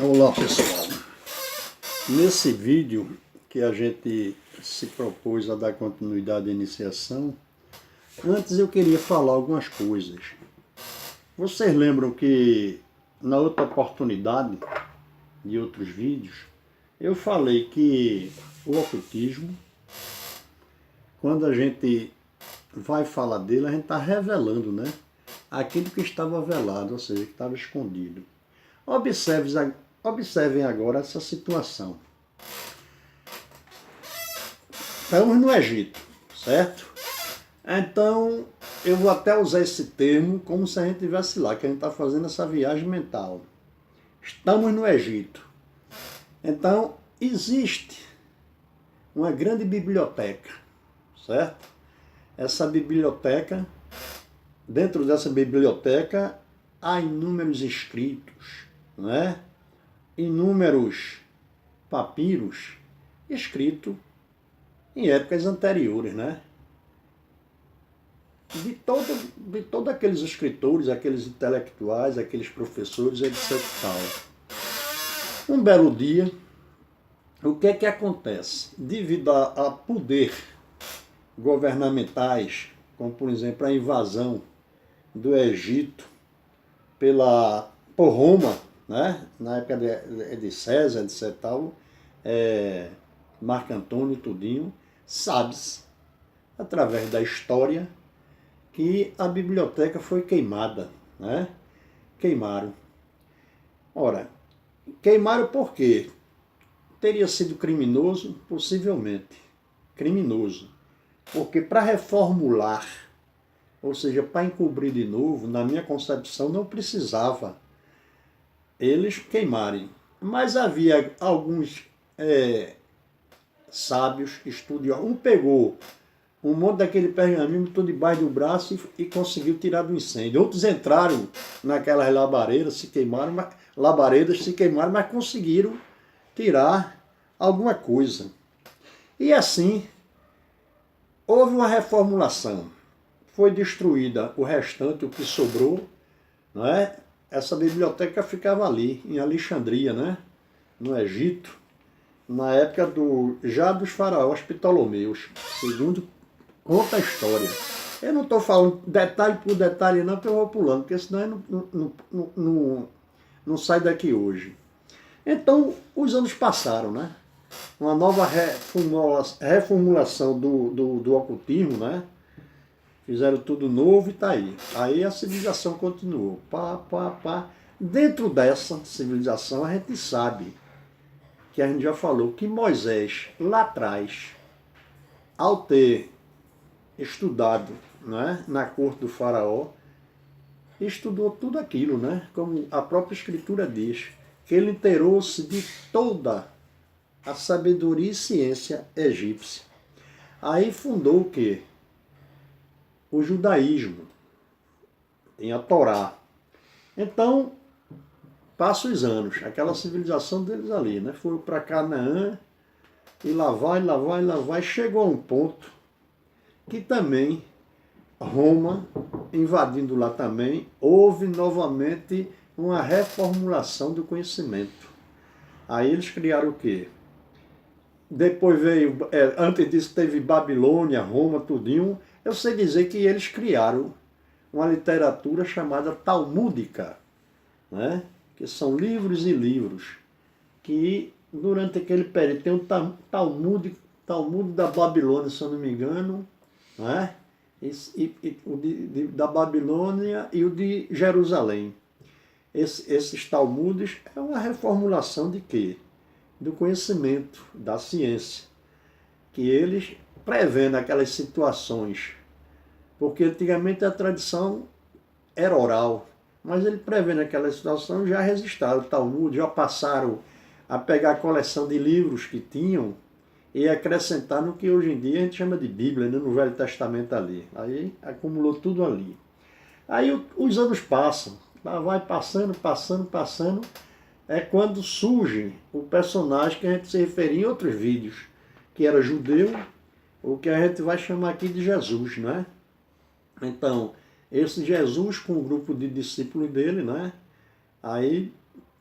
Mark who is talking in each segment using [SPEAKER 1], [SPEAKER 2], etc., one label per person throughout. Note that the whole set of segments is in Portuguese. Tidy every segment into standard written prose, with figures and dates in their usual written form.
[SPEAKER 1] Olá pessoal, nesse vídeo que a gente se propôs a dar continuidade à iniciação, antes eu queria falar algumas coisas. Vocês lembram que na outra oportunidade de outros vídeos, eu falei que o ocultismo, quando a gente vai falar dele, a gente está revelando, né? Aquilo que estava velado, ou seja, que estava escondido. Observem agora essa situação. Estamos no Egito, certo? Então, eu vou até usar esse termo como se a gente estivesse lá, que a gente está fazendo essa viagem mental. Estamos no Egito. Então, existe uma grande biblioteca, certo? Essa biblioteca, dentro dessa biblioteca, há inúmeros escritos, né? Inúmeros papiros escritos em épocas anteriores, né? De todos aqueles escritores, aqueles intelectuais, aqueles professores, etc. Um belo dia, o que é que acontece? Devido a poder governamentais, como por exemplo a invasão do Egito por Roma, né? Na época de César, etc. Marco Antônio, tudinho, sabe-se, através da história, que a biblioteca foi queimada, né? Queimaram. Ora, queimaram por quê? Teria sido criminoso? Possivelmente. Criminoso. Porque para reformular, ou seja, para encobrir de novo, na minha concepção, não precisava eles queimarem. Mas havia alguns sábios, estudiosos. Um pegou um monte daquele pergaminho, botou debaixo do braço e conseguiu tirar do incêndio. Outros entraram naquelas labaredas, se queimaram, mas conseguiram tirar alguma coisa. E assim, houve uma reformulação. Foi destruída o restante, o que sobrou, não é? Essa biblioteca ficava ali, em Alexandria, né? No Egito, na época já dos faraós Ptolomeus, segundo conta a história. Eu não estou falando detalhe por detalhe não, porque eu vou pulando, porque senão eu não sai daqui hoje. Então, os anos passaram, né? Uma nova reformulação do ocultismo, né? Fizeram tudo novo e está aí. Aí a civilização continuou. Dentro dessa civilização, a gente sabe, que a gente já falou, que Moisés, lá atrás, ao ter estudado, né, na corte do faraó, estudou tudo aquilo, né? Como a própria escritura diz, que ele inteirou-se de toda a sabedoria e ciência egípcia. Aí fundou o quê? O judaísmo, tem a Torá. Então, passam os anos, aquela civilização deles ali, né? Foram para Canaã, e lá vai, chegou a um ponto que também Roma, invadindo lá também, houve novamente uma reformulação do conhecimento. Aí eles criaram o quê? Depois veio, antes disso teve Babilônia, Roma, tudinho. Eu sei dizer que eles criaram uma literatura chamada talmúdica, né? Que são livros e livros, que durante aquele período tem um Talmud da Babilônia, se eu não me engano, né? Da Babilônia e o de Jerusalém. Esses Talmudes é uma reformulação de quê? Do conhecimento, da ciência, que eles prevendo aquelas situações, porque antigamente a tradição era oral, mas ele prevendo aquela situação já registraram o Talmud, já passaram a pegar a coleção de livros que tinham e acrescentar no que hoje em dia a gente chama de Bíblia, né, no Velho Testamento ali. Aí acumulou tudo ali. Aí os anos passam, vai passando, é quando surge o personagem que a gente se referia em outros vídeos, que era judeu, o que a gente vai chamar aqui de Jesus, né? Então, esse Jesus com um grupo de discípulos dele, né? Aí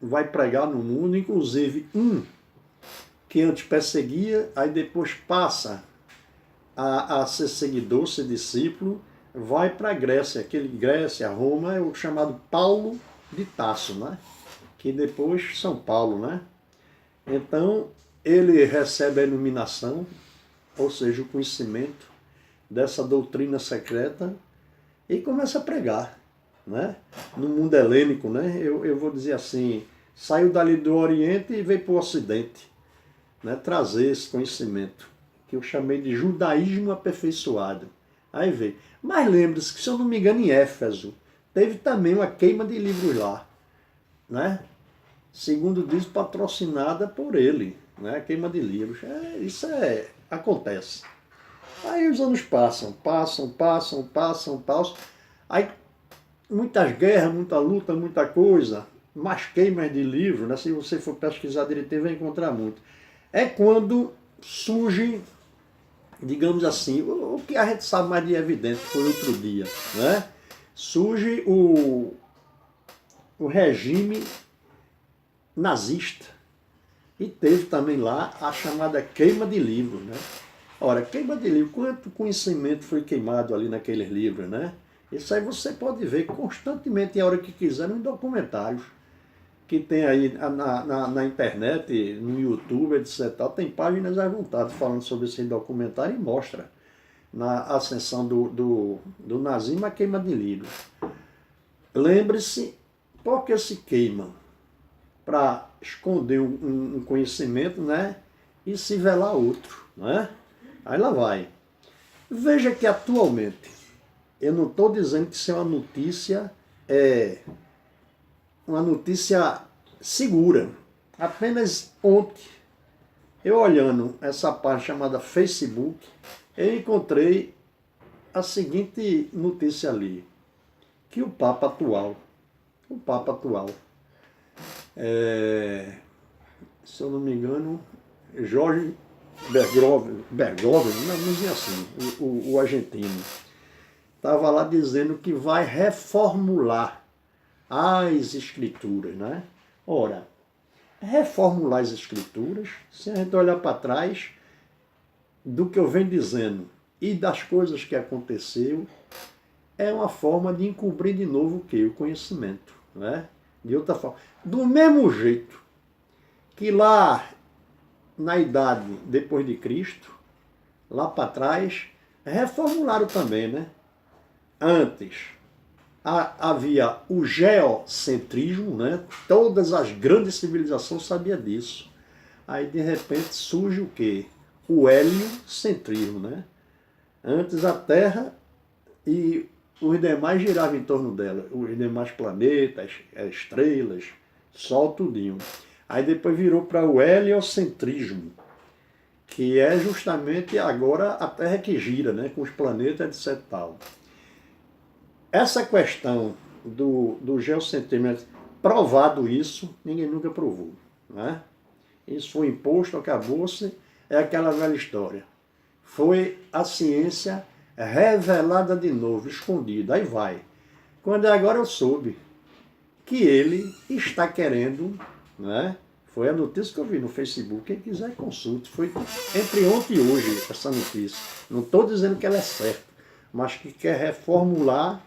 [SPEAKER 1] vai pregar no mundo, inclusive um que antes perseguia, aí depois passa a ser seguidor, ser discípulo, vai para a Grécia. Aquele Grécia, Roma, é o chamado Paulo de Tarso, né? Que depois São Paulo, né? Então, ele recebe a iluminação, ou seja, o conhecimento dessa doutrina secreta e começa a pregar, né? No mundo helênico, né? Eu vou dizer assim, saiu dali do Oriente e veio para o Ocidente, né? Trazer esse conhecimento, que eu chamei de judaísmo aperfeiçoado. Aí veio. Mas lembre-se que, se eu não me engano, em Éfeso, teve também uma queima de livros lá, né? Segundo diz, patrocinada por ele, né? Queima de livros. Acontece. Aí os anos passam. Aí muitas guerras, muita luta, muita coisa, mais queimas de livros, né? Se você for pesquisar direitinho, vai encontrar muito. É quando surge, digamos assim, o que a gente sabe mais de evidente foi outro dia, né? Surge o regime nazista. E teve também lá a chamada queima de livros, né? Ora, queima de livro, quanto conhecimento foi queimado ali naqueles livros, né? Isso aí você pode ver constantemente, a hora que quiser, em documentários que tem aí na internet, no YouTube, etc. Tem páginas à vontade falando sobre esse documentário e mostra na ascensão do nazismo a queima de livros. Lembre-se, por que se queimam? Para esconder um conhecimento, né? E se velar outro, né? Aí lá vai. Veja que atualmente, eu não estou dizendo que isso é uma notícia segura. Apenas ontem, eu olhando essa página chamada Facebook, eu encontrei a seguinte notícia ali, que o Papa atual, se eu não me engano, Jorge Bergoglio, não dizia assim, o argentino, estava lá dizendo que vai reformular as escrituras, né? Ora, reformular as escrituras, se a gente olhar para trás do que eu venho dizendo e das coisas que aconteceu, é uma forma de encobrir de novo o quê? O conhecimento, né? De outra forma. Do mesmo jeito que lá na idade depois de Cristo, lá para trás, reformularam também, né? Antes havia o geocentrismo, né? Todas as grandes civilizações sabiam disso. Aí de repente surge o quê? O heliocentrismo, né? Antes a Terra e os demais giravam em torno dela, os demais planetas, estrelas, Sol, tudinho. Aí depois virou para o heliocentrismo, que é justamente agora a Terra que gira, né? Com os planetas, etc. Tal. Essa questão do geocentrismo, provado isso, ninguém nunca provou, né? Isso foi imposto, acabou-se, é aquela velha história. Foi a ciência revelada de novo, escondida, aí vai. Quando agora eu soube que ele está querendo, né? Foi a notícia que eu vi no Facebook, quem quiser consulte, foi entre ontem e hoje essa notícia. Não estou dizendo que ela é certa, mas que quer reformular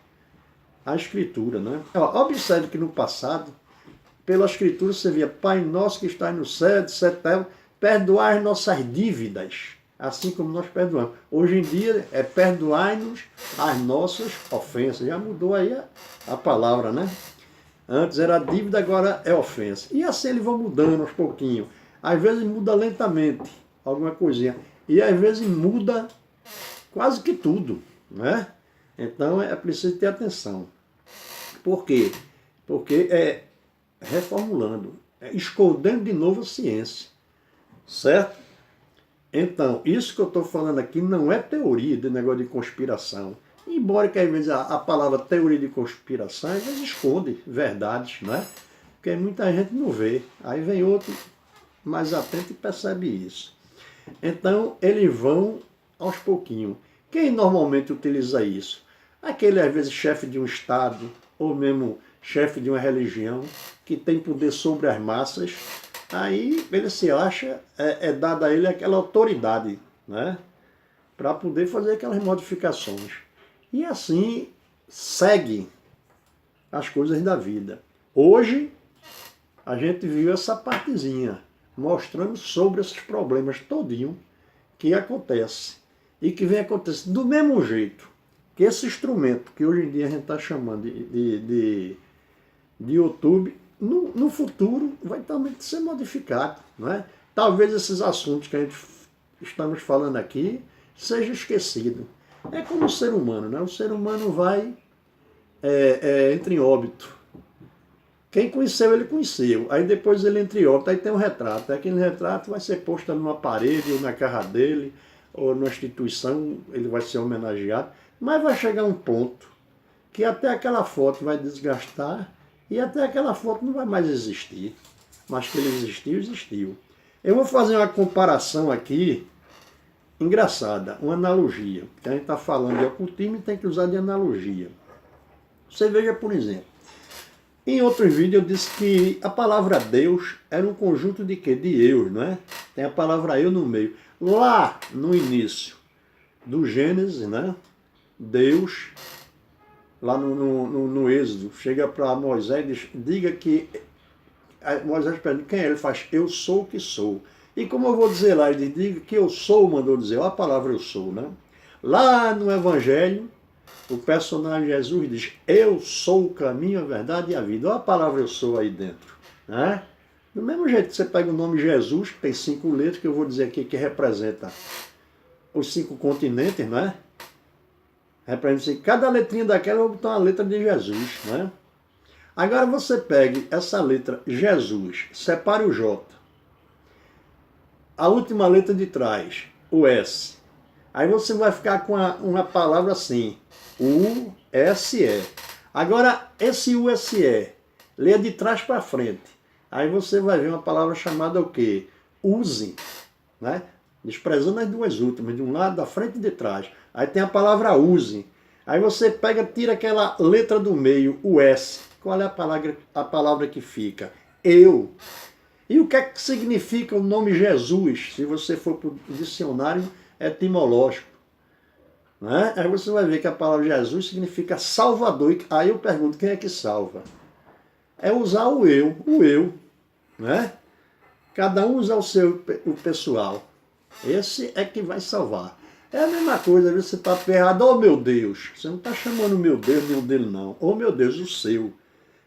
[SPEAKER 1] a escritura, né? Observe que no passado, pela escritura você via, Pai nosso que está no céu, etc., perdoar as nossas dívidas, assim como nós perdoamos. Hoje em dia é perdoai-nos as nossas ofensas. Já mudou aí a palavra, né? Antes era dívida, agora é ofensa. E assim eles vão mudando aos pouquinhos. Às vezes muda lentamente, alguma coisinha. E às vezes muda quase que tudo, né? Então é preciso ter atenção. Por quê? Porque é reformulando, é escondendo de novo a ciência. Certo? Então, isso que eu estou falando aqui não é teoria de negócio de conspiração. Embora que às vezes a palavra teoria de conspiração às vezes esconde verdades, não é? Porque muita gente não vê. Aí vem outro mais atento e percebe isso. Então, eles vão aos pouquinhos. Quem normalmente utiliza isso? Aquele, às vezes, chefe de um estado, ou mesmo chefe de uma religião, que tem poder sobre as massas, aí ele se acha, é dada a ele aquela autoridade, né? Para poder fazer aquelas modificações. E assim segue as coisas da vida. Hoje, a gente viu essa partezinha, mostrando sobre esses problemas todinho que acontece e que vem acontecendo do mesmo jeito que esse instrumento que hoje em dia a gente está chamando de YouTube, no futuro vai também ser modificado, não é? Talvez esses assuntos que a gente estamos falando aqui seja esquecido. É como o ser humano, né? O ser humano vai entra em óbito. Quem conheceu, ele conheceu. Aí depois ele entra em óbito, aí tem um retrato. Aquele retrato vai ser posto numa parede, ou na casa dele, ou numa instituição, ele vai ser homenageado. Mas vai chegar um ponto que até aquela foto vai desgastar e até aquela foto não vai mais existir. Mas que ele existiu, existiu. Eu vou fazer uma comparação aqui engraçada, uma analogia. A gente está falando de ocultismo e tem que usar de analogia. Você veja, por exemplo, em outro vídeo eu disse que a palavra Deus era um conjunto de quê? De eus, não é? Tem a palavra eu no meio. Lá no início do Gênesis, né? Deus, lá no Êxodo, chega para Moisés e diz, diga que... Moisés pergunta, quem é? Ele faz, eu sou o que sou. E como eu vou dizer lá, ele diz que eu sou, mandou dizer, olha a palavra eu sou, né? Lá no Evangelho, o personagem Jesus diz, eu sou o caminho, a verdade e a vida. Olha a palavra eu sou aí dentro, né? Do mesmo jeito que você pega o nome Jesus, que tem 5 letras, que eu vou dizer aqui que representa os 5 continentes, não é? Representa cada letrinha daquela, eu vou botar uma letra de Jesus, né? Agora você pegue essa letra Jesus, separe o J. A última letra de trás, o S. Aí você vai ficar com uma palavra assim, U-S-E. Agora, esse U-S-E, leia de trás para frente. Aí você vai ver uma palavra chamada o quê? Use, né? Desprezando as duas últimas, de um lado, da frente e de trás. Aí tem a palavra use. Aí você pega, tira aquela letra do meio, o S. Qual é a palavra que fica? Eu. E o que é que significa o nome Jesus? Se você for para o dicionário etimológico, né? Aí você vai ver que a palavra Jesus significa salvador. Aí eu pergunto, quem é que salva? É usar o eu, né? Cada um usa o pessoal. Esse é que vai salvar. É a mesma coisa, às vezes você está ferrado, oh meu Deus, você não está chamando meu Deus, meu dele não. Oh meu Deus, o seu,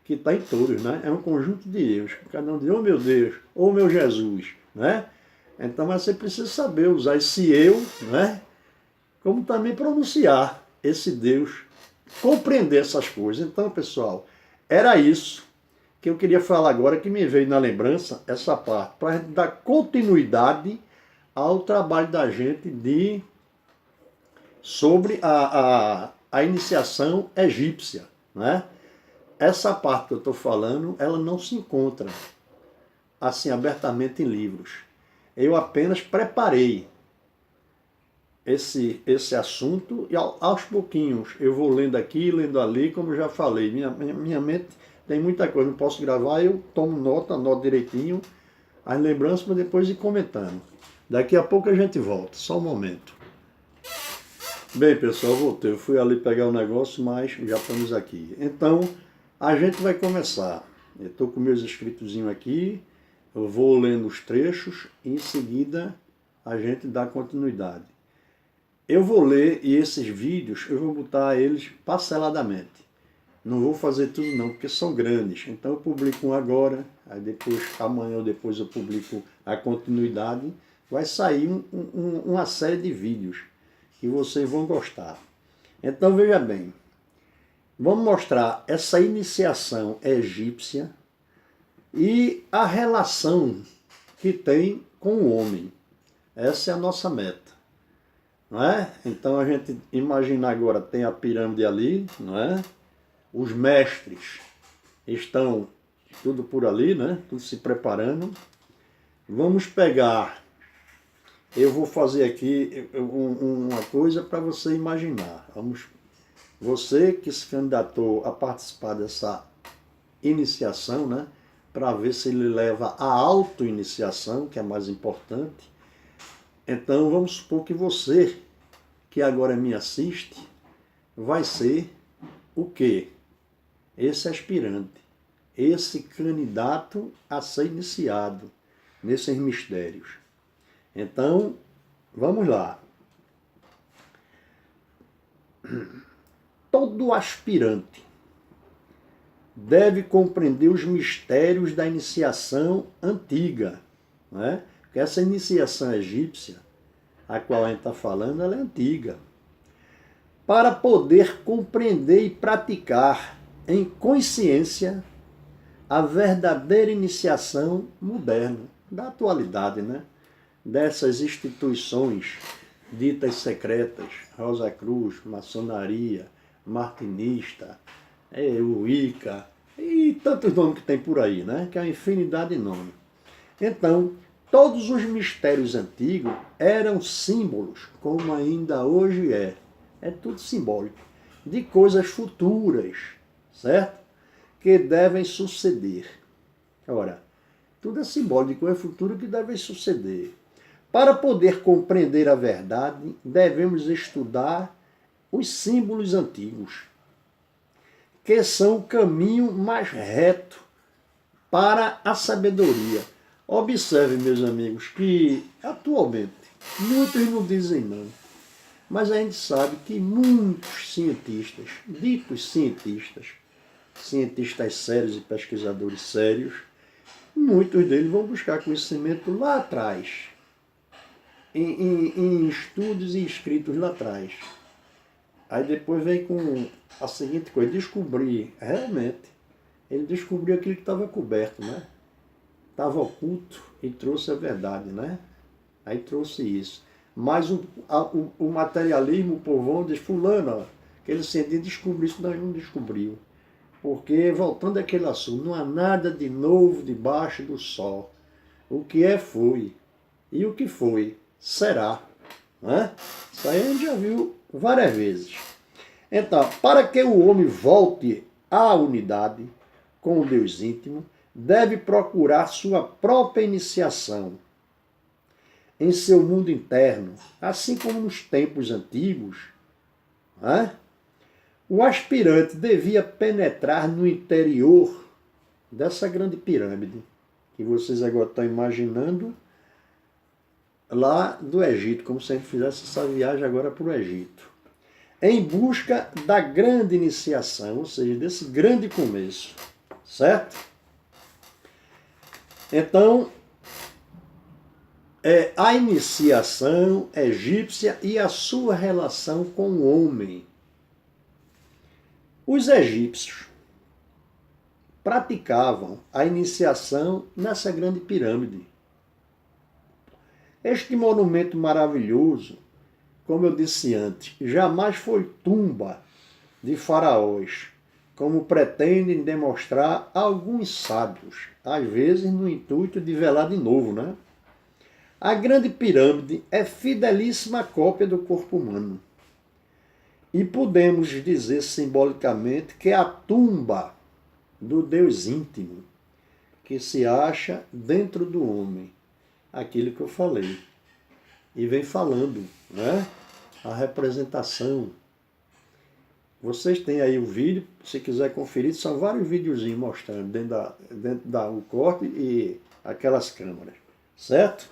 [SPEAKER 1] que está em todos, né? É um conjunto de eus. Cada um diz, oh meu Deus, oh meu Jesus, né? Então você precisa saber usar esse eu, né? Como também pronunciar esse Deus, compreender essas coisas. Então, pessoal, era isso que eu queria falar agora, que me veio na lembrança, essa parte, para a gente dar continuidade ao trabalho da gente sobre a iniciação egípcia, né? Essa parte que eu estou falando, ela não se encontra assim abertamente em livros. Eu apenas preparei esse assunto e aos pouquinhos eu vou lendo aqui, lendo ali, como eu já falei. Minha mente tem muita coisa, não posso gravar, eu tomo nota, anoto direitinho as lembranças para depois ir comentando. Daqui a pouco a gente volta, só um momento. Bem, pessoal, voltei. Eu fui ali pegar o negócio, mas já estamos aqui. Então, a gente vai começar. Eu estou com meus escritozinhos aqui, eu vou lendo os trechos e em seguida a gente dá continuidade. Eu vou ler e esses vídeos eu vou botar eles parceladamente. Não vou fazer tudo não, porque são grandes. Então eu publico um agora, aí depois, amanhã ou depois eu publico a continuidade. Vai sair uma série de vídeos que vocês vão gostar. Então veja bem, vamos mostrar essa iniciação egípcia e a relação que tem com o homem. Essa é a nossa meta. Não é? Então a gente imagina agora, tem a pirâmide ali, não é? Os mestres estão tudo por ali, né? Tudo se preparando. Vamos pegar, eu vou fazer aqui uma coisa para você imaginar. Você que se candidatou a participar dessa iniciação, né? Para ver se ele leva a auto-iniciação, que é mais importante. Então, vamos supor que você, que agora me assiste, vai ser o quê? Esse aspirante, esse candidato a ser iniciado nesses mistérios. Então, vamos lá. Todo aspirante deve compreender os mistérios da iniciação antiga, né? Porque essa iniciação egípcia, a qual a gente está falando, ela é antiga. Para poder compreender e praticar em consciência a verdadeira iniciação moderna, da atualidade, né? Dessas instituições ditas secretas, Rosa Cruz, maçonaria, martinista, Wicca e tantos nomes que tem por aí, né? Que é uma infinidade de nomes. Então, todos os mistérios antigos eram símbolos, como ainda hoje é. É tudo simbólico, de coisas futuras, certo? Que devem suceder. Ora, tudo é simbólico de coisas futuras que devem suceder. Para poder compreender a verdade, devemos estudar os símbolos antigos, que são o caminho mais reto para a sabedoria. Observe, meus amigos, que atualmente muitos não dizem não, mas a gente sabe que muitos cientistas, ditos cientistas sérios e pesquisadores sérios, muitos deles vão buscar conhecimento lá atrás, em estudos e escritos lá atrás. Aí depois vem com a seguinte coisa, descobrir, realmente, ele descobriu aquilo que estava coberto, né? Estava oculto e trouxe a verdade, né? Aí trouxe isso. Mas o materialismo, o povão, diz, fulano, ó, aquele cientista descobriu isso, nós não descobriu. Porque, voltando àquele assunto, não há nada de novo debaixo do sol. O que é, foi. E o que foi, será. Né? Isso aí a gente já viu várias vezes. Então, para que o homem volte à unidade com o Deus íntimo, deve procurar sua própria iniciação em seu mundo interno, assim como nos tempos antigos. Né? O aspirante devia penetrar no interior dessa grande pirâmide, que vocês agora estão imaginando, lá do Egito, como se a gente fizesse essa viagem agora para o Egito, em busca da grande iniciação, ou seja, desse grande começo, certo? Então, a iniciação egípcia e a sua relação com o homem. Os egípcios praticavam a iniciação nessa grande pirâmide. Este monumento maravilhoso, como eu disse antes, jamais foi tumba de faraós, como pretendem demonstrar alguns sábios, às vezes no intuito de velar de novo, né? A grande pirâmide é fidelíssima cópia do corpo humano. E podemos dizer simbolicamente que é a tumba do Deus íntimo, que se acha dentro do homem. Aquilo que eu falei. E vem falando, né? A representação. Vocês têm aí o vídeo, se quiser conferir, são vários videozinhos mostrando dentro o corte e aquelas câmeras, certo?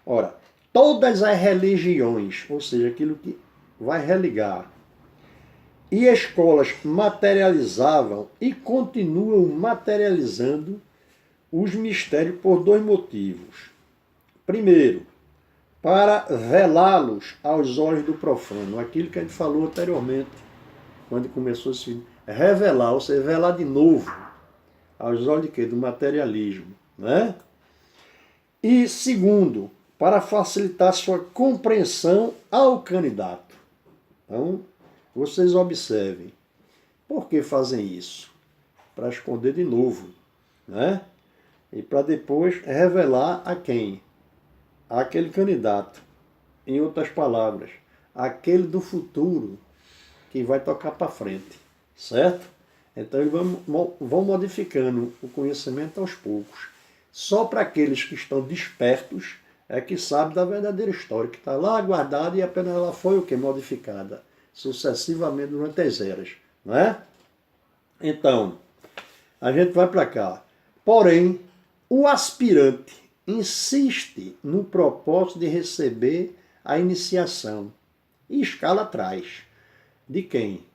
[SPEAKER 1] Ora, todas as religiões, ou seja, aquilo que vai religar, e escolas materializavam e continuam materializando os mistérios por dois motivos. Primeiro, para velá-los aos olhos do profano, aquilo que a gente falou anteriormente, quando começou esse vídeo, revelar, ou seja, velar de novo, aos olhos de quê? Do materialismo, né? E segundo, para facilitar sua compreensão ao candidato. Então, vocês observem. Por que fazem isso? Para esconder de novo, né? E para depois revelar a quem? Aquele candidato. Em outras palavras, aquele do futuro que vai tocar para frente, certo? Então eles vão modificando o conhecimento aos poucos. Só para aqueles que estão despertos é que sabem da verdadeira história, que está lá guardada e apenas ela foi o que? Modificada sucessivamente durante as eras. Não é? Então, a gente vai para cá. Porém, o aspirante insiste no propósito de receber a iniciação e escala atrás. De quem?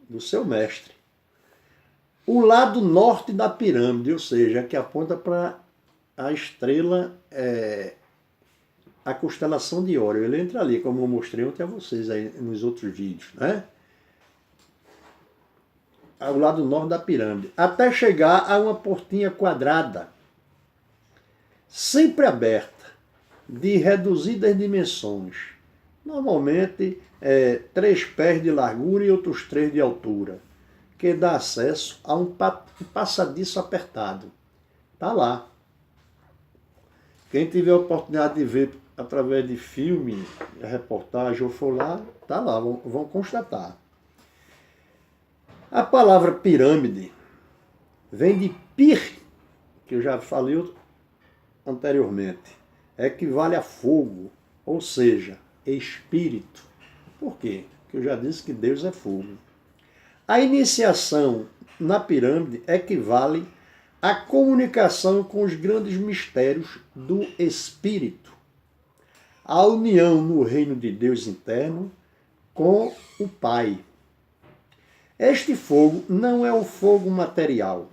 [SPEAKER 1] Do seu mestre. O lado norte da pirâmide, ou seja, que aponta para a estrela, a constelação de Órion. Ele entra ali, como eu mostrei ontem a vocês aí nos outros vídeos, né? Ao lado norte da pirâmide, até chegar a uma portinha quadrada, sempre aberta, de reduzidas dimensões. Normalmente, 3 pés de largura e outros 3 de altura, que dá acesso a um passadiço apertado. Está lá. Quem tiver a oportunidade de ver através de filme, reportagem ou for lá, está lá, vão constatar. A palavra pirâmide vem de pir, que eu já falei anteriormente, equivale a fogo, ou seja, espírito. Por quê? Porque eu já disse que Deus é fogo. A iniciação na pirâmide equivale à comunicação com os grandes mistérios do espírito, a união no reino de Deus interno com o Pai. Este fogo não é o fogo material,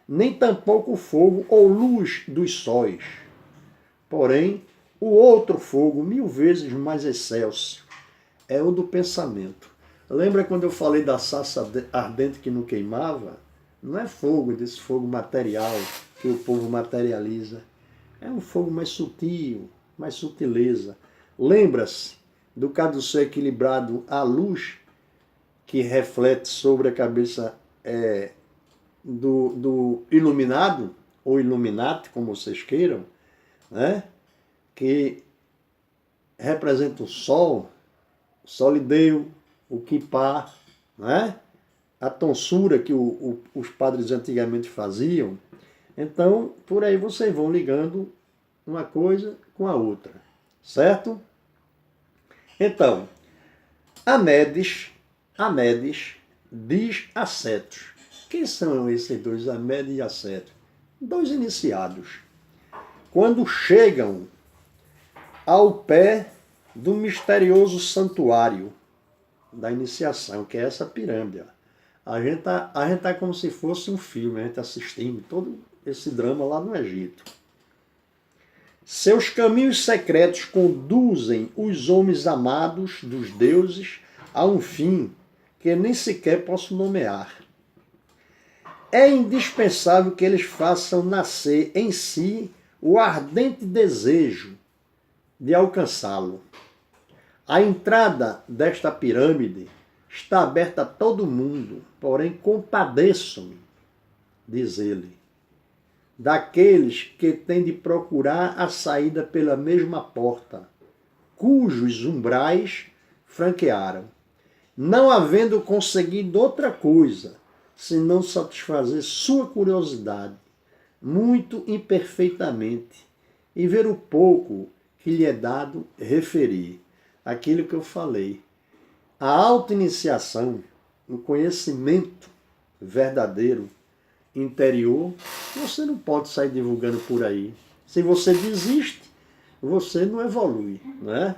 [SPEAKER 1] nem tampouco o fogo ou luz dos sóis. Porém, o outro fogo, 1000 vezes mais excelso, é o do pensamento. Lembra quando eu falei da sarça ardente que não queimava? Não é fogo, desse fogo material que o povo materializa. É um fogo mais sutil, mais sutileza. Lembra-se do caduceu equilibrado à luz que reflete sobre a cabeça do iluminado, ou iluminati, como vocês queiram, né? Que representa o sol, solideu, o quipá, né? A tonsura que os padres antigamente faziam. Então, por aí vocês vão ligando uma coisa com a outra, certo? Então, Amedes diz a Cetos. Quem são esses dois, Amedes e a Cetos? 2 iniciados. Quando chegam ao pé do misterioso santuário da iniciação, que é essa pirâmide. A gente tá como se fosse um filme, a gente assistindo todo esse drama lá no Egito. Seus caminhos secretos conduzem os homens amados dos deuses a um fim que nem sequer posso nomear. É indispensável que eles façam nascer em si o ardente desejo de alcançá-lo. A entrada desta pirâmide está aberta a todo mundo, porém compadeço-me, diz ele, daqueles que têm de procurar a saída pela mesma porta, cujos umbrais franquearam, não havendo conseguido outra coisa, senão satisfazer sua curiosidade, muito imperfeitamente, e ver o pouco que lhe é dado referir. Aquilo que eu falei. A auto-iniciação, o conhecimento verdadeiro, interior, você não pode sair divulgando por aí. Se você desiste, você não evolui, né?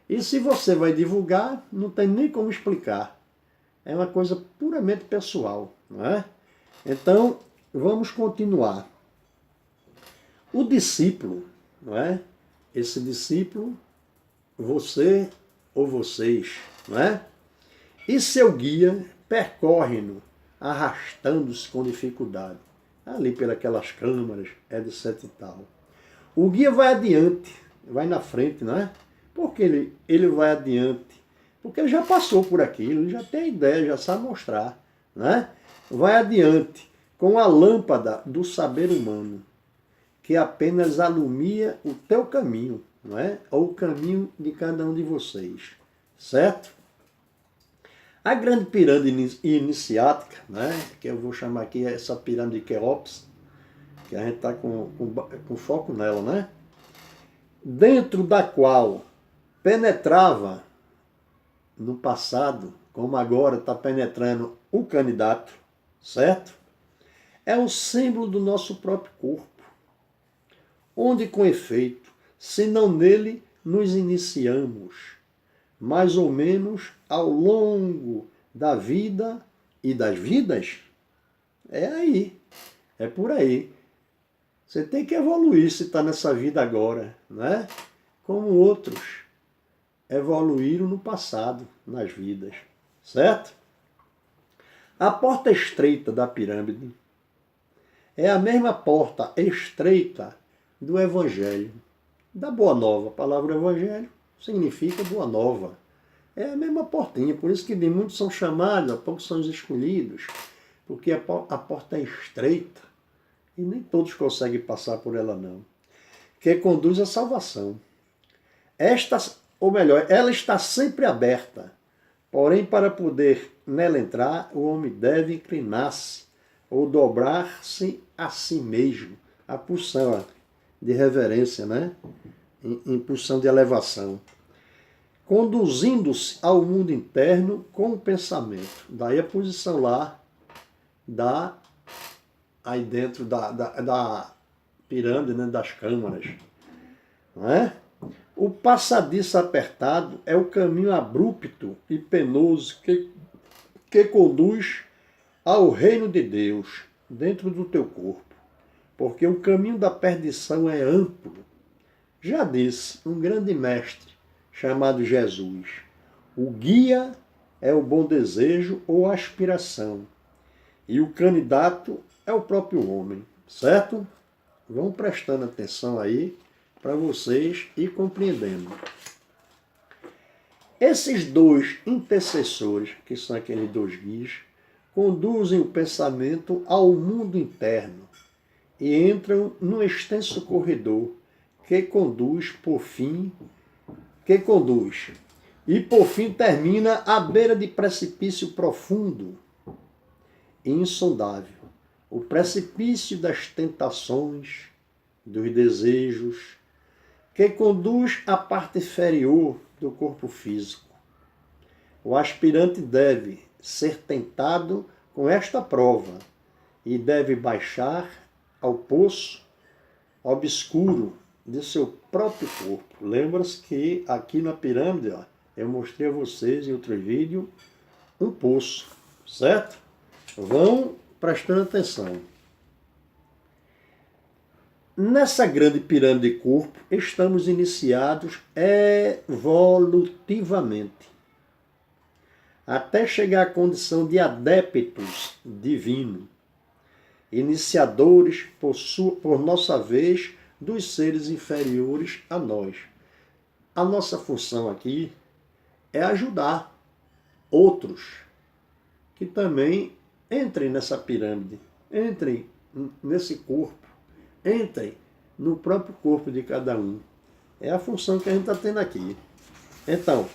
[SPEAKER 1] E se você vai divulgar, não tem nem como explicar. É uma coisa puramente pessoal, não é? Então, vamos continuar. O discípulo, não é? Esse discípulo, você ou vocês, não é? E seu guia percorre-no, arrastando-se com dificuldade, ali pelas câmaras, etc e tal. O guia vai adiante, vai na frente, não é? Por que ele vai adiante? Porque ele já passou por aquilo, ele já tem ideia, já sabe mostrar, né? Vai adiante com a lâmpada do saber humano, que apenas alumia o teu caminho, não é? Ou o caminho de cada um de vocês, certo? A grande pirâmide iniciática, né, que eu vou chamar aqui essa pirâmide de Quéops, que a gente está com foco nela, né? Dentro da qual penetrava no passado, como agora está penetrando o candidato, certo? É o símbolo do nosso próprio corpo, onde com efeito, se não nele nos iniciamos, mais ou menos ao longo da vida e das vidas, é aí, é por aí. Você tem que evoluir se está nessa vida agora, né? Como outros evoluíram no passado, nas vidas, certo? A porta estreita da pirâmide é a mesma porta estreita do Evangelho, da Boa Nova. A palavra Evangelho significa Boa Nova. É a mesma portinha, por isso que de muitos são chamados, a poucos são os escolhidos, porque a porta é estreita e nem todos conseguem passar por ela não, que conduz à salvação. Ou melhor, ela está sempre aberta, porém para poder nela entrar, o homem deve inclinar-se ou dobrar-se a si mesmo, a pulsão de reverência, né? Em pulsão de elevação, conduzindo-se ao mundo interno com o pensamento. Daí a posição lá, aí dentro da pirâmide, né, das câmaras. Não é? O passadiço apertado é o caminho abrupto e penoso que conduz ao reino de Deus dentro do teu corpo, porque o caminho da perdição é amplo. Já disse um grande mestre chamado Jesus, o guia é o bom desejo ou aspiração, e o candidato é o próprio homem, certo? Vão prestando atenção aí para vocês ir compreendendo. Esses dois intercessores, que são aqueles dois guias, conduzem o pensamento ao mundo interno e entram num extenso corredor que conduz e por fim termina à beira de precipício profundo e insondável. O precipício das tentações, dos desejos, que conduz à parte inferior do corpo físico. O aspirante deve ser tentado com esta prova e deve baixar ao poço obscuro de seu próprio corpo. Lembra-se que aqui na pirâmide, eu mostrei a vocês em outro vídeo, um poço, certo? Vão prestando atenção. Nessa grande pirâmide de corpo, estamos iniciados evolutivamente, até chegar à condição de adeptos divinos, iniciadores, por nossa vez, dos seres inferiores a nós. A nossa função aqui é ajudar outros que também entrem nessa pirâmide, entrem nesse corpo, entrem no próprio corpo de cada um. É a função que a gente está tendo aqui. Então,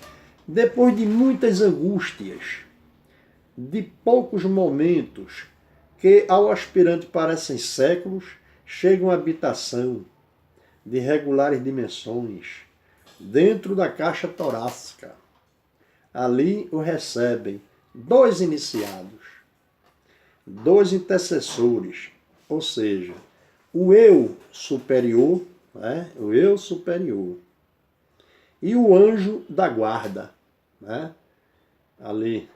[SPEAKER 1] depois de muitas angústias, de poucos momentos, que ao aspirante parecem séculos, chegam à habitação de regulares dimensões, dentro da caixa torácica. Ali o recebem dois iniciados, dois intercessores, ou seja, o eu superior, né? O eu superior, e o anjo da guarda, né? Ali.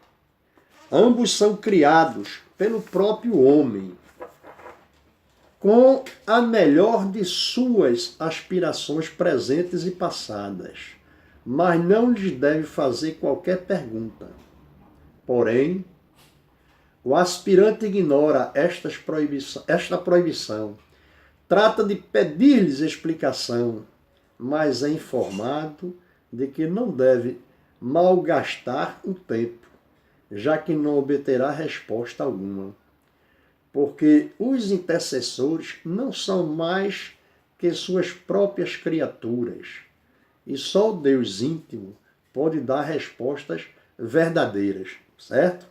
[SPEAKER 1] Ambos são criados pelo próprio homem, com a melhor de suas aspirações presentes e passadas, mas não lhes deve fazer qualquer pergunta. Porém, o aspirante ignora esta proibição, trata de pedir-lhes explicação, mas é informado de que não deve malgastar o tempo, já que não obterá resposta alguma. Porque os intercessores não são mais que suas próprias criaturas, e só o Deus íntimo pode dar respostas verdadeiras, certo?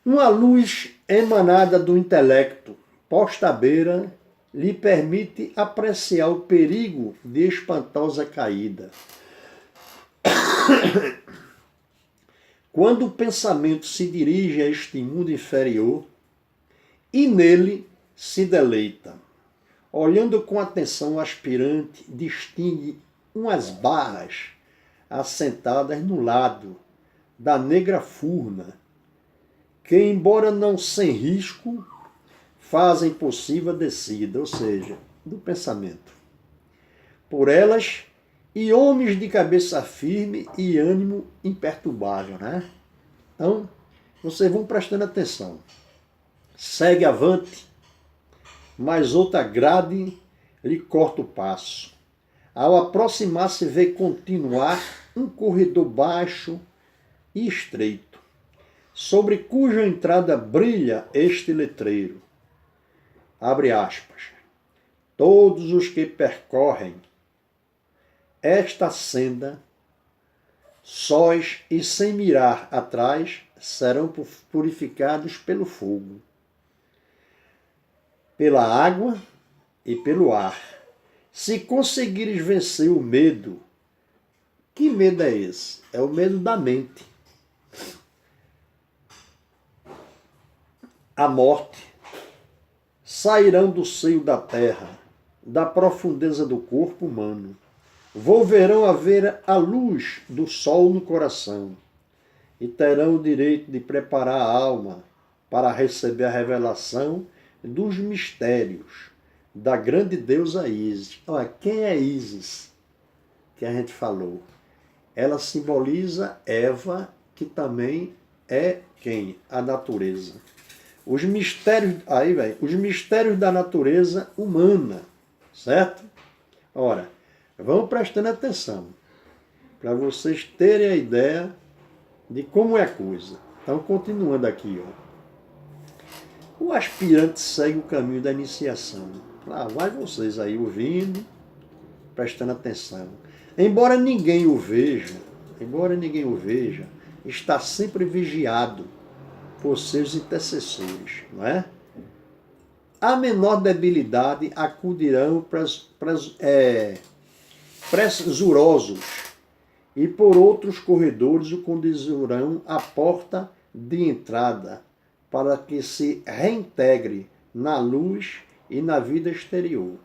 [SPEAKER 1] Uma luz emanada do intelecto, posta à beira, lhe permite apreciar o perigo de espantosa caída. Quando o pensamento se dirige a este mundo inferior e nele se deleita, olhando com atenção o aspirante, distingue umas barras assentadas no lado da negra furna, que, embora não sem risco, fazem possível a descida, ou seja, do pensamento. Por elas, e homens de cabeça firme e ânimo imperturbável, né? Então, vocês vão prestando atenção. Segue avante, mas outra grade lhe corta o passo. Ao aproximar-se, vê continuar um corredor baixo e estreito, sobre cuja entrada brilha este letreiro. Abre aspas. Todos os que percorrem esta senda, sós e sem mirar atrás, serão purificados pelo fogo, pela água e pelo ar. Se conseguires vencer o medo, que medo é esse? É o medo da mente. A morte, sairão do seio da terra, da profundeza do corpo humano. Volverão a ver a luz do sol no coração e terão o direito de preparar a alma para receber a revelação dos mistérios da grande deusa Ísis. Olha, quem é Ísis? Que a gente falou. Ela simboliza Eva, que também é quem? A natureza. Os mistérios, os mistérios da natureza humana, certo? Ora, vão prestando atenção, para vocês terem a ideia de como é a coisa. Então, continuando aqui, ó. O aspirante segue o caminho da iniciação. Lá vai vocês aí ouvindo, prestando atenção. Embora ninguém o veja, está sempre vigiado por seus intercessores, não é? A menor debilidade acudirão pressurosos e por outros corredores o conduzirão à porta de entrada para que se reintegre na luz e na vida exterior.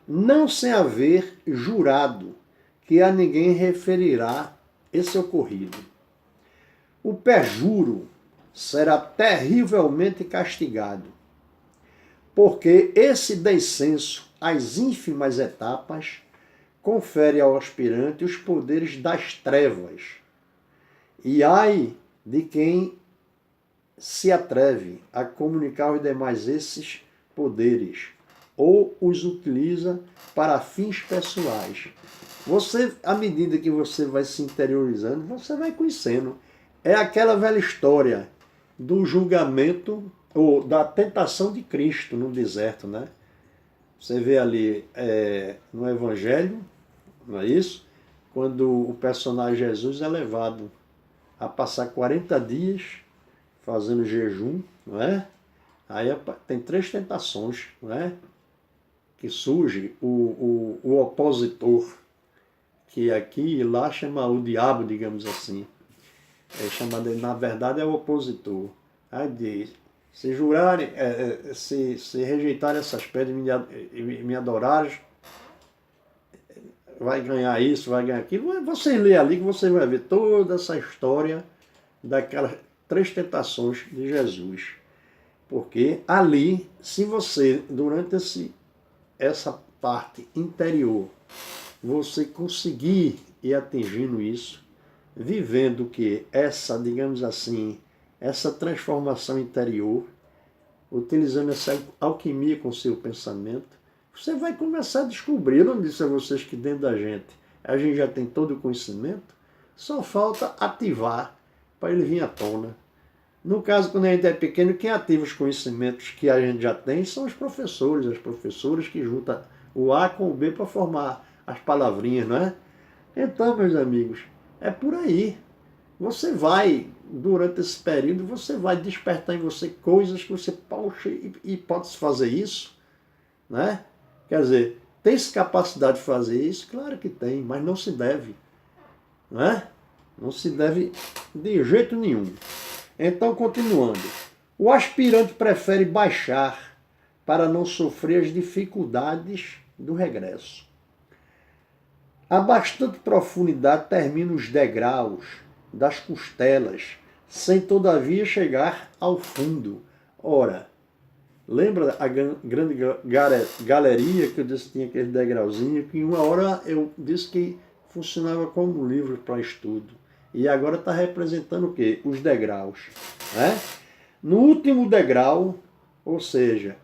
[SPEAKER 1] Não sem haver jurado que a ninguém referirá esse ocorrido. O perjuro será terrivelmente castigado, porque esse descenso às ínfimas etapas confere ao aspirante os poderes das trevas. E ai de quem se atreve a comunicar aos demais esses poderes ou os utiliza para fins pessoais. Você, à medida que você vai se interiorizando, você vai conhecendo. É aquela velha história do julgamento ou da tentação de Cristo no deserto, né? Você vê ali no Evangelho, não é isso? Quando o personagem Jesus é levado a passar 40 dias fazendo jejum, não é? Aí tem 3 tentações, não é? Que surge o opositor, que aqui e lá chama o diabo, digamos assim. Na verdade é o opositor. Aí diz, se jurarem, se rejeitarem essas pedras e me adorarem, vai ganhar isso, vai ganhar aquilo. Você lê ali que você vai ver toda essa história daquelas 3 tentações de Jesus. Porque ali, se você, durante essa parte interior, você conseguir ir atingindo isso, vivendo que essa, digamos assim, essa transformação interior, utilizando essa alquimia com o seu pensamento, você vai começar a descobrir. Eu não disse a vocês que dentro da gente a gente já tem todo o conhecimento, só falta ativar para ele vir à tona. No caso, quando a gente é pequeno, quem ativa os conhecimentos que a gente já tem são os professores, as professoras que juntam o A com o B para formar as palavrinhas, não é? Então, meus amigos, é por aí. você vai, durante esse período, você vai despertar em você coisas que você, poxa, e pode fazer isso, né? Quer dizer, tem-se capacidade de fazer isso? Claro que tem, mas não se deve, né? Não se deve de jeito nenhum. Então, continuando. O aspirante prefere baixar para não sofrer as dificuldades do regresso. A bastante profundidade termina os degraus das costelas, sem todavia chegar ao fundo. Ora, lembra a grande galeria que eu disse que tinha aquele degrauzinho, que uma hora eu disse que funcionava como um livro para estudo. E agora está representando o quê? Os degraus. Né? No último degrau, ou seja,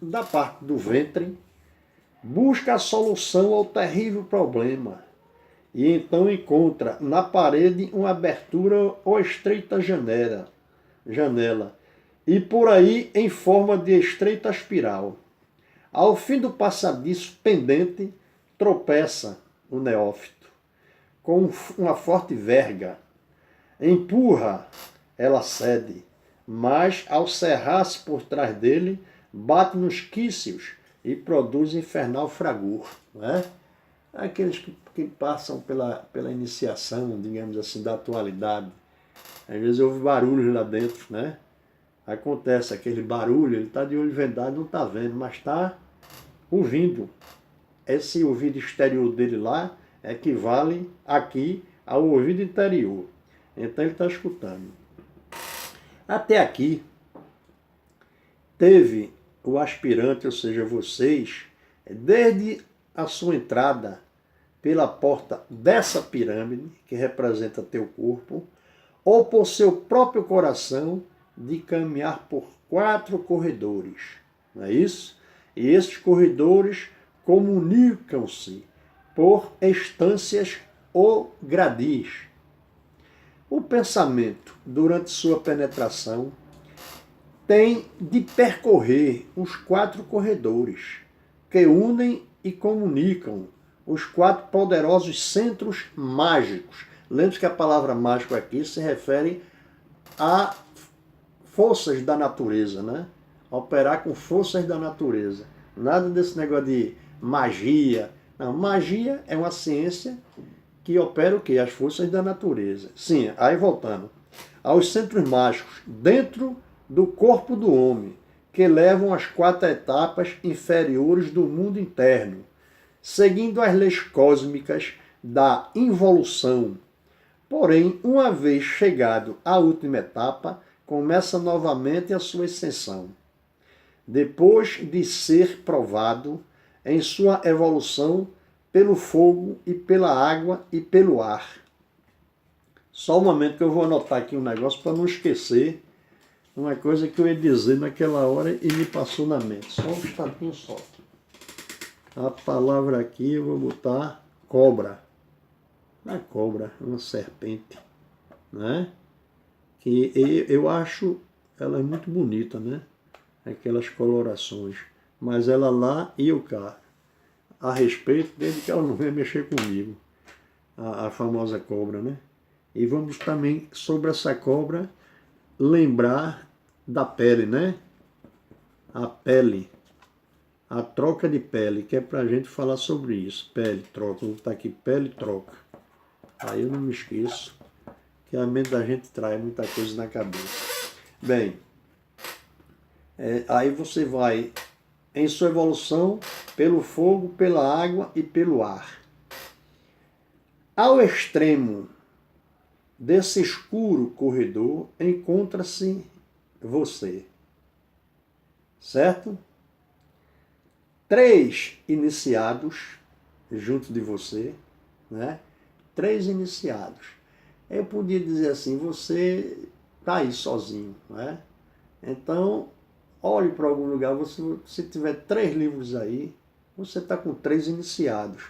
[SPEAKER 1] da parte do ventre, busca a solução ao terrível problema. E então encontra na parede uma abertura ou estreita janela. E por aí em forma de estreita espiral. Ao fim do passadiço pendente, tropeça o neófito com uma forte verga. Empurra, ela cede, mas ao cerrar-se por trás dele, bate nos quícios e produz infernal fragor. Né? Aqueles que passam pela iniciação, digamos assim, da atualidade. Às vezes houve barulhos lá dentro, né? Acontece aquele barulho, ele está de olho vendado, não está vendo, mas está ouvindo. Esse ouvido exterior dele lá equivale aqui ao ouvido interior. Então ele está escutando. Até aqui, teve o aspirante, ou seja, vocês, desde a sua entrada pela porta dessa pirâmide, que representa teu corpo, ou por seu próprio coração, de caminhar por 4 corredores. Não é isso? E esses corredores comunicam-se por estâncias ou gradis. O pensamento, durante sua penetração, tem de percorrer os 4 corredores que unem e comunicam os 4 poderosos centros mágicos. Lembre-se que a palavra mágico aqui se refere a forças da natureza, né? Operar com forças da natureza. Nada desse negócio de magia. Não, magia é uma ciência que opera o quê? As forças da natureza. Sim, aí voltando. Aos centros mágicos dentro do corpo do homem, que levam às 4 etapas inferiores do mundo interno, seguindo as leis cósmicas da involução. Porém, uma vez chegado à última etapa, começa novamente a sua ascensão. Depois de ser provado em sua evolução pelo fogo e pela água e pelo ar. Só um momento que eu vou anotar aqui um negócio para não esquecer uma coisa que eu ia dizer naquela hora e me passou na mente. Só um instantinho só. A palavra aqui eu vou botar cobra. A cobra, uma serpente, né? Que eu acho ela muito bonita, né? Aquelas colorações. Mas ela lá e eu cá. A respeito, desde que ela não venha mexer comigo. A famosa cobra, né? E vamos também, sobre essa cobra, lembrar da pele, né? A pele. A troca de pele, que é pra gente falar sobre isso. Pele, troca. Vou botar aqui, pele, troca. Aí eu não me esqueço que a mente da gente traz muita coisa na cabeça. Bem, aí você vai em sua evolução pelo fogo, pela água e pelo ar. Ao extremo desse escuro corredor encontra-se você, certo? 3 iniciados junto de você, né? 3 iniciados. Eu podia dizer assim, você está aí sozinho, né? Então, olhe para algum lugar, se tiver 3 livros aí, você está com 3 iniciados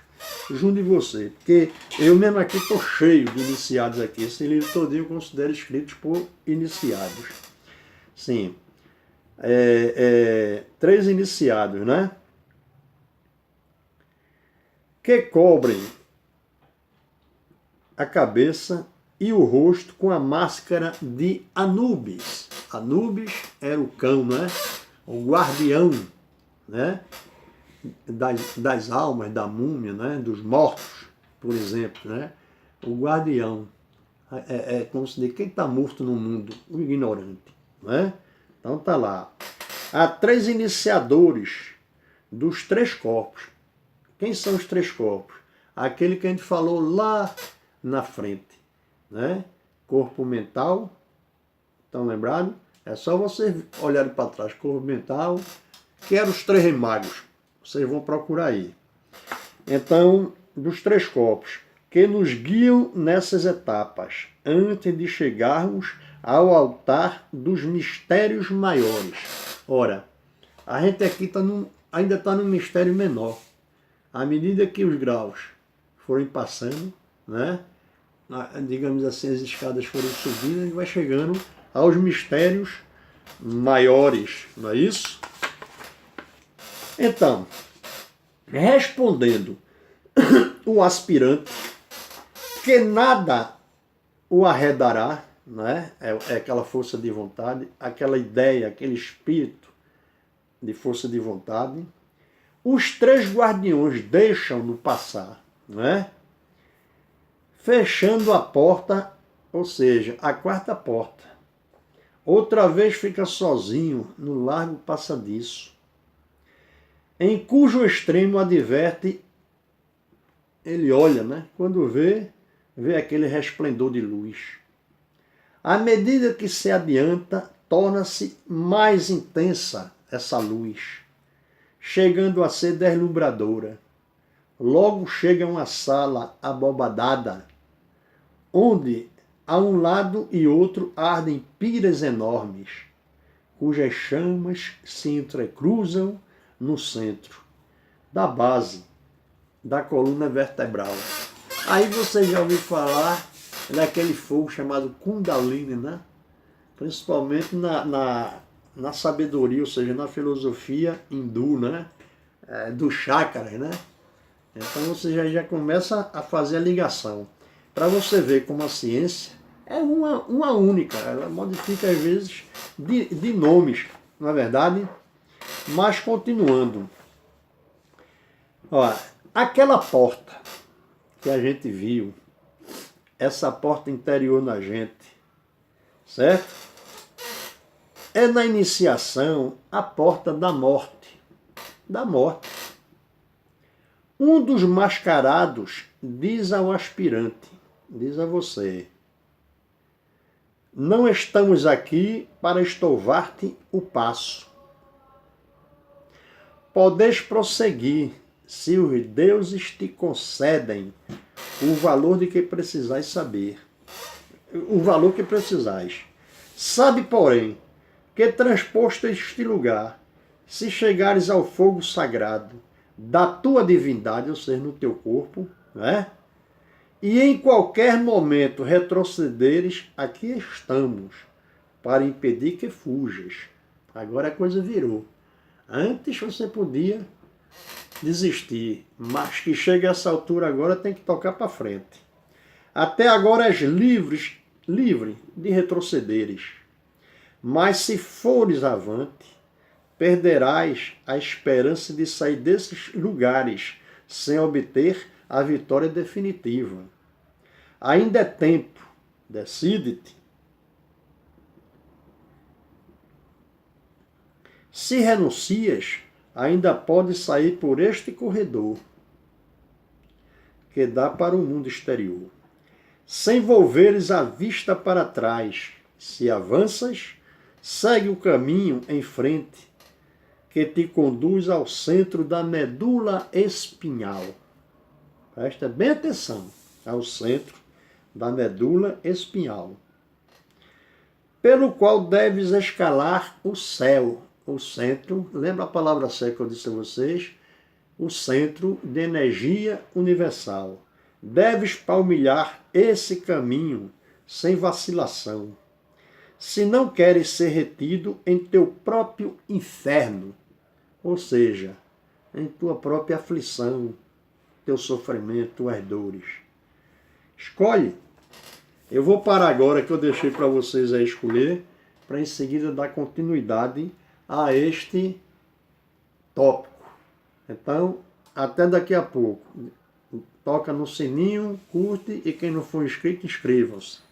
[SPEAKER 1] junto de você. Porque eu mesmo aqui estou cheio de iniciados aqui. Esse livro todinho eu considero escritos por iniciados. Sim. 3 iniciados, né? Que cobrem a cabeça e o rosto com a máscara de Anubis. Anubis era o cão, né? O guardião, né? Das almas, da múmia, né? Dos mortos, por exemplo, né? O guardião. É como se diz, quem está morto no mundo? O ignorante, né? Então tá lá. Há 3 iniciadores dos 3 corpos. Quem são os 3 corpos? Aquele que a gente falou lá na frente, né? Corpo mental, estão lembrados? É só vocês olharem para trás, corpo mental, que eram os 3 magos. Vocês vão procurar aí. Então, dos 3 corpos, que nos guiam nessas etapas, antes de chegarmos ao altar dos mistérios maiores. Ora, a gente aqui ainda está no mistério menor. À medida que os graus forem passando, né? Digamos assim, as escadas forem subindo, a gente vai chegando aos mistérios maiores, não é isso? Então, respondendo o aspirante, que nada o arredará, né? É aquela força de vontade, aquela ideia, aquele espírito de força de vontade. Os 3 guardiões deixam-no passar, né? Fechando a porta, ou seja, a 4ª porta. Outra vez fica sozinho no largo passadiço, em cujo extremo adverte, ele olha, né? Quando vê aquele resplendor de luz. À medida que se adianta, torna-se mais intensa essa luz, chegando a ser deslumbradora. Logo chega a uma sala abobadada, onde a um lado e outro ardem piras enormes, cujas chamas se entrecruzam no centro da base da coluna vertebral. Aí você já ouviu falar daquele fogo chamado Kundalini, né? Principalmente na sabedoria, ou seja, na filosofia hindu, né? Do chakras, né? Então você já começa a fazer a ligação. Para você ver como a ciência é uma única, ela modifica às vezes de nomes, não é verdade? Mas continuando. Ó, aquela porta que a gente viu, essa porta interior na gente, certo? É na iniciação a porta da morte. Da morte. Um dos mascarados diz ao aspirante, diz a você: não estamos aqui para estouvar-te o passo. Podes prosseguir, se os deuses te concedem o valor de que precisais saber. O valor que precisais. Sabe, porém, que transposto este lugar, se chegares ao fogo sagrado da tua divindade, ou seja, no teu corpo, né? E em qualquer momento retrocederes, aqui estamos, para impedir que fujas. Agora a coisa virou. Antes você podia desistir, mas que chega a essa altura agora tem que tocar para frente. Até agora és livre de retrocederes. Mas se fores avante, perderás a esperança de sair desses lugares sem obter a vitória definitiva. Ainda é tempo, decide-te. Se renuncias, ainda podes sair por este corredor que dá para o mundo exterior. Sem volveres a vista para trás, se avanças, segue o caminho em frente que te conduz ao centro da medula espinhal. Presta bem atenção, ao centro da medula espinhal, pelo qual deves escalar o céu, o centro, lembra a palavra céu que eu disse a vocês? O centro de energia universal. Deves palmilhar esse caminho sem vacilação, se não queres ser retido em teu próprio inferno, ou seja, em tua própria aflição, teu sofrimento, tuas dores. Escolhe Eu vou parar agora que eu deixei para vocês aí escolher, para em seguida dar continuidade a este tópico. Então, até daqui a pouco. Toca no sininho, curte e quem não for inscrito, inscreva-se.